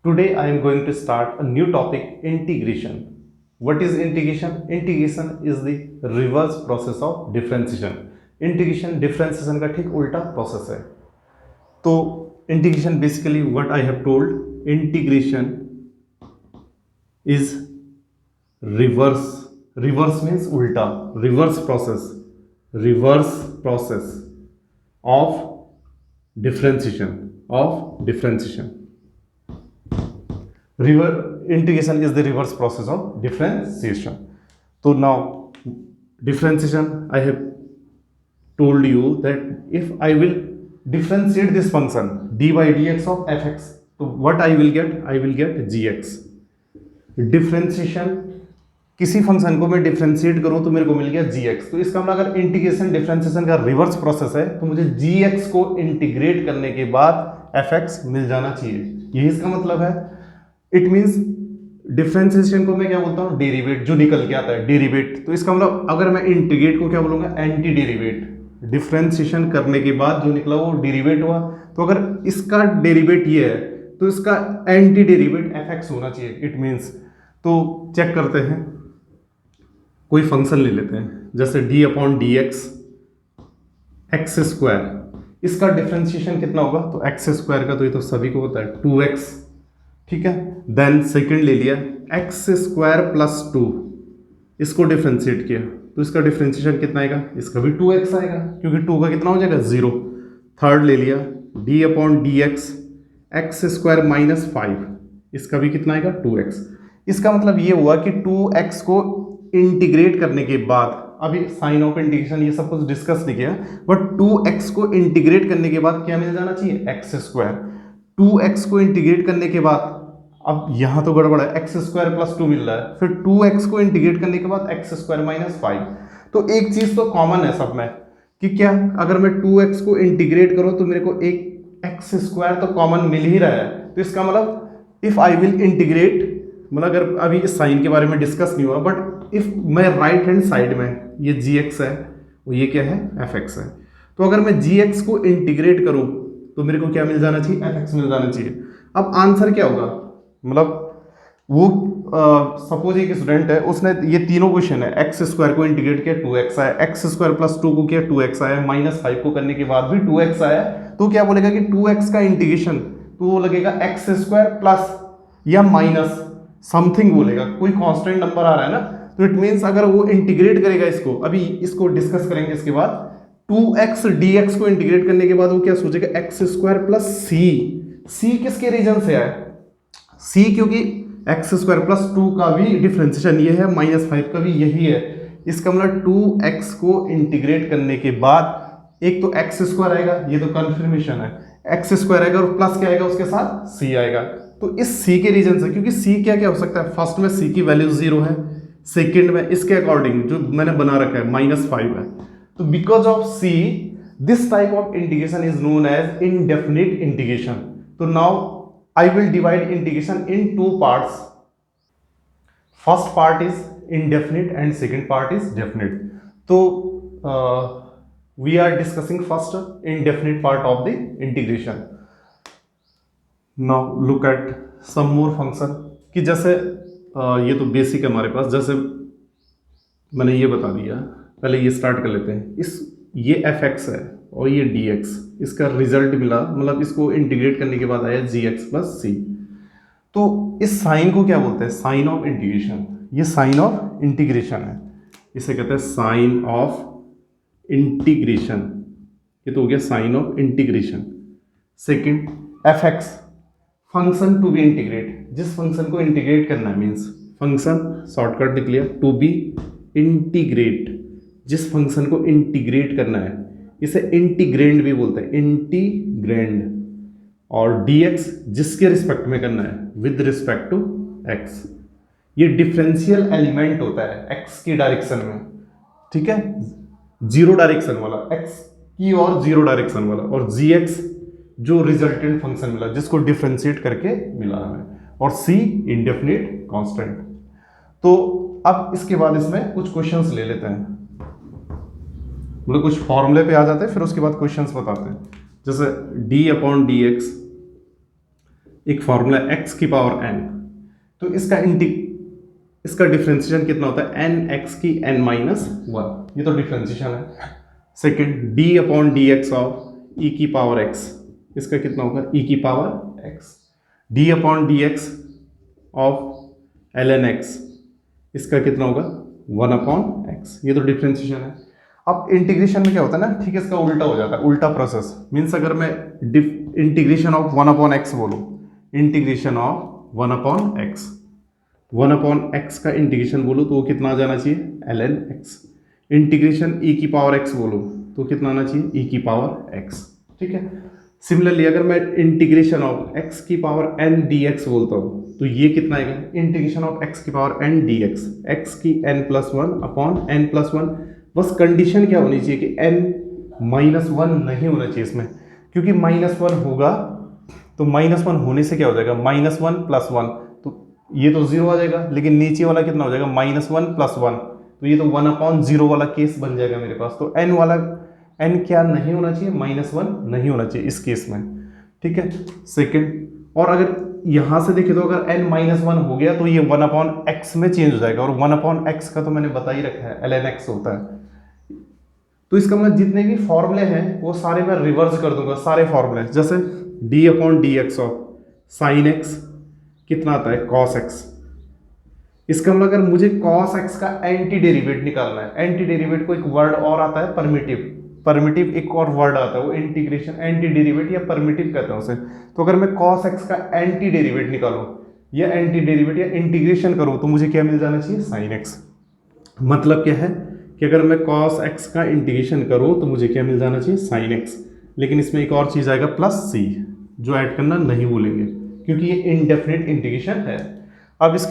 Today I am going to start a new topic, integration. What is integration? Integration is the reverse process of differentiation. Integration differentiation का ठीक उल्टा process है. तो integration basically what I have told, integration is reverse. Reverse means ulta. Reverse process. Reverse process of differentiation. Of differentiation. Integration is the reverse process of differentiation. So now differentiation, I have told you that if I will differentiate this function d by dx of fx, so what I will get gx. Differentiation किसी function को मैं differentiate करूं तो मेरे को मिल गया gx. तो इसका मतलब अगर इंटीग्रेशन डिफ्रेंशिएशन का रिवर्स प्रोसेस है तो मुझे gx को इंटीग्रेट करने के बाद fx मिल जाना चाहिए. यही इसका मतलब है. इट मीन्स डिफ्रेंशिएशन को मैं क्या बोलता हूँ, डेरिवेट. जो निकल के आता है डेरिवेट. तो इसका मतलब अगर मैं इंटीग्रेट को क्या बोलूंगा, एंटी डेरिवेट. डिफ्रेंशिएशन करने के बाद जो निकला वो डेरिवेट हुआ. तो अगर इसका डेरिवेट ये है तो इसका एंटी डेरिवेट fx होना चाहिए. इट मीन्स तो चेक करते हैं, कोई फंक्शन ले लेते हैं जैसे d upon D x x square. इसका डिफ्रेंशिएशन कितना होगा, तो एक्स स्क्वायर का तो ये तो सभी को पता है 2x. ठीक है. देन सेकंड ले लिया एक्स स्क्वायर प्लस 2, इसको डिफ्रेंशिएट किया तो इसका डिफ्रेंशिएशन कितना आएगा, इसका भी 2x आएगा क्योंकि 2 का कितना हो जाएगा 0. थर्ड ले लिया d upon D x x square minus 5, इसका भी कितना आएगा 2x. इसका मतलब ये हुआ कि 2x को इंटीग्रेट करने के बाद, अभी साइन ऑफ इंटीग्रेशन ये सब कुछ डिस्कस नहीं किया, बट 2x को इंटीग्रेट करने के बाद क्या मिल जाना चाहिए, एक्स स्क्वायर. 2x को इंटीग्रेट करने के बाद, अब यहां तो गड़बड़ है, एक्स स्क्वायर प्लस 2 मिल रहा है, फिर 2x को इंटीग्रेट करने के बाद एक्स स्क्वायर माइनस 5. तो एक चीज तो कॉमन है सब में कि क्या, अगर मैं 2x को इंटीग्रेट करूं तो मेरे को एक एक्स स्क्वायर तो कॉमन मिल ही रहा है. तो इसका मतलब इफ आई विल इंटीग्रेट, मतलब अगर अभी इस साइन के बारे में डिस्कस नहीं हुआ, बट इफ मैं राइट हैंड साइड में ये gx है और ये क्या है fx है, तो अगर मैं gx को इंटीग्रेट करूं तो मेरे को क्या मिल जाना चाहिए, fx मिल जाना चाहिए. अब आंसर क्या होगा, मतलब वो सपोज एक स्टूडेंट है, उसने ये तीनों क्वेश्चन है, एक्स स्क्वायर को इंटीग्रेट किया 2x आया, एक्स स्क्वायर प्लस 2 को किया 2x आया, माइनस 5 को करने के बाद भी 2x आया. तो क्या बोलेगा कि 2x का इंटीग्रेशन, तो वो लगेगा एक्स स्क्वायर प्लस या माइनस समथिंग बोलेगा, कोई कांस्टेंट नंबर आ रहा है ना. तो इट मीन्स अगर वो इंटीग्रेट करेगा इसको, अभी इसको डिस्कस करेंगे इसके बाद, 2x dx को इंटीग्रेट करने के बाद वो क्या सोचेगा, एक्स स्क्वायर प्लस सी किसके रीजन से है, सी, क्योंकि एक्स स्क्वायर प्लस 2 का भी डिफ्रेंशिएशन ये है, माइनस 5 का भी यही है. इसका मतलब 2x को इंटीग्रेट करने के बाद एक तो एक्स स्क्वायर आएगा, ये तो कंफर्मेशन है, एक्स स्क्वायर आएगा और प्लस क्या आएगा उसके साथ, सी आएगा. तो इस सी के रीजन से, क्योंकि सी क्या क्या हो सकता है, फर्स्ट में सी की वैल्यू 0 है, सेकेंड में इसके अकॉर्डिंग जो मैंने बना रखा है -5 है. तो because of c this type of integration is known as indefinite integration. तो now I will divide integration in two parts. First part is indefinite and second part is definite. So we are discussing first indefinite part of the integration. Now look at some more function. कि जैसे ये तो basic है हमारे पास, जैसे मैंने ये बता दिया, पहले ये स्टार्ट कर लेते हैं. ये fx है और ये dx, इसका रिजल्ट मिला, मतलब इसको इंटीग्रेट करने के बाद आया gx प्लस सी. तो इस साइन को क्या बोलते हैं, साइन ऑफ इंटीग्रेशन. ये साइन ऑफ इंटीग्रेशन है, इसे कहते हैं साइन ऑफ इंटीग्रेशन. ये तो हो गया sign of integration. Second fx, function to be integrate. जिस फंक्शन को इंटीग्रेट करना है, मीन्स फंक्शन शॉर्टकट लिख लिया, टू बी इंटीग्रेट. जिस फंक्शन को इंटीग्रेट करना है इसे इंटीग्रेंड भी बोलते हैं, इंटीग्रेंड. और dx जिसके रिस्पेक्ट में करना है, विद रिस्पेक्ट टू x. ये डिफरेंशियल एलिमेंट होता है x की डायरेक्शन में, ठीक है, जीरो डायरेक्शन वाला, x की और जीरो डायरेक्शन वाला. और gx जो रिजल्टेंट फंक्शन मिला जिसको डिफरेंशिएट करके मिला हमें, और c इंडेफिनिट कांस्टेंट. तो अब इसके बाद इसमें कुछ क्वेश्चंस ले लेते हैं, मतलब कुछ फॉर्मूले पे आ जाते हैं, फिर उसके बाद क्वेश्चंस बताते हैं. जैसे d अपॉन डी एक्स एक फॉर्मूला x की पावर n, तो इसका डिफ्रेंसिएशन कितना होता है, एन एक्स की n माइनस वन, ये तो डिफ्रेंसिएशन है। Second d upon D x of e की पावर x, इसका कितना होगा e की power x, d upon D x of ln x, इसका कितना होगा 1 अपॉन x, ये तो डिफ्रेंसिएशन है। अब इंटीग्रेशन में क्या होता है ना, ठीक है, इसका उल्टा हो जाता है, उल्टा प्रोसेस मीन्स अगर मैं इंटीग्रेशन ऑफ 1 अपॉन x बोलूँ, integration of 1 upon x, 1 upon x का इंटीग्रेशन बोलूँ तो वो कितना आ जाना चाहिए ln x, इंटीग्रेशन e की पावर x बोलूँ तो कितना आना चाहिए e की पावर x, ठीक है। सिमिलरली अगर मैं इंटीग्रेशन ऑफ x की पावर n dx बोलता हूँ तो ये कितना आएगा, इंटीग्रेशन ऑफ x की पावर n dx, x की n plus one upon n plus one. बस कंडीशन क्या होनी चाहिए कि n माइनस वन नहीं होना चाहिए इसमें, क्योंकि माइनस वन होगा तो माइनस वन होने से क्या हो जाएगा, माइनस वन प्लस वन, तो ये तो जीरो आ जाएगा, लेकिन नीचे वाला कितना हो जाएगा, माइनस वन प्लस वन, तो ये तो 1 अपॉन जीरो वाला केस बन जाएगा मेरे पास। तो n वाला n क्या नहीं होना चाहिए, माइनस वन नहीं होना चाहिए इस केस में, ठीक है। सेकेंड, और अगर यहाँ से देखें तो अगर n माइनस वन हो गया तो ये 1 अपॉन एक्स में चेंज हो जाएगा, और 1 अपॉन एक्स का तो मैंने बता ही रखा है ln x होता है। तो इसका मतलब जितने भी फॉर्मूले हैं वो सारे मैं रिवर्स कर दूंगा, सारे फॉर्मूले, जैसे d upon D x of sine x कितना आता है cos x, इसका मतलब अगर मुझे cos x का एंटी डेरिवेट निकालना है, एंटी डेरिवेट को एक वर्ड और आता है परमिटिव, परमिटिव एक और वर्ड आता है वो इंटीग्रेशन एंटी डेरिवेट या परमिटिव कहते हैं उसे। तो अगर मैं cos x का एंटी डेरिवेट निकालूं या एंटी डेरिवेट या इंटीग्रेशन करूं तो मुझे क्या मिल जाना चाहिए, sin x। मतलब क्या है कि अगर मैं cos x का इंटीग्रेशन करूं तो मुझे क्या मिल जाना चाहिए, sin x। लेकिन इसमें एक और चीज़ आएगा प्लस c, जो ऐड करना नहीं भूलेंगे क्योंकि ये इनडेफिनेट इंटीग्रेशन है। अब इस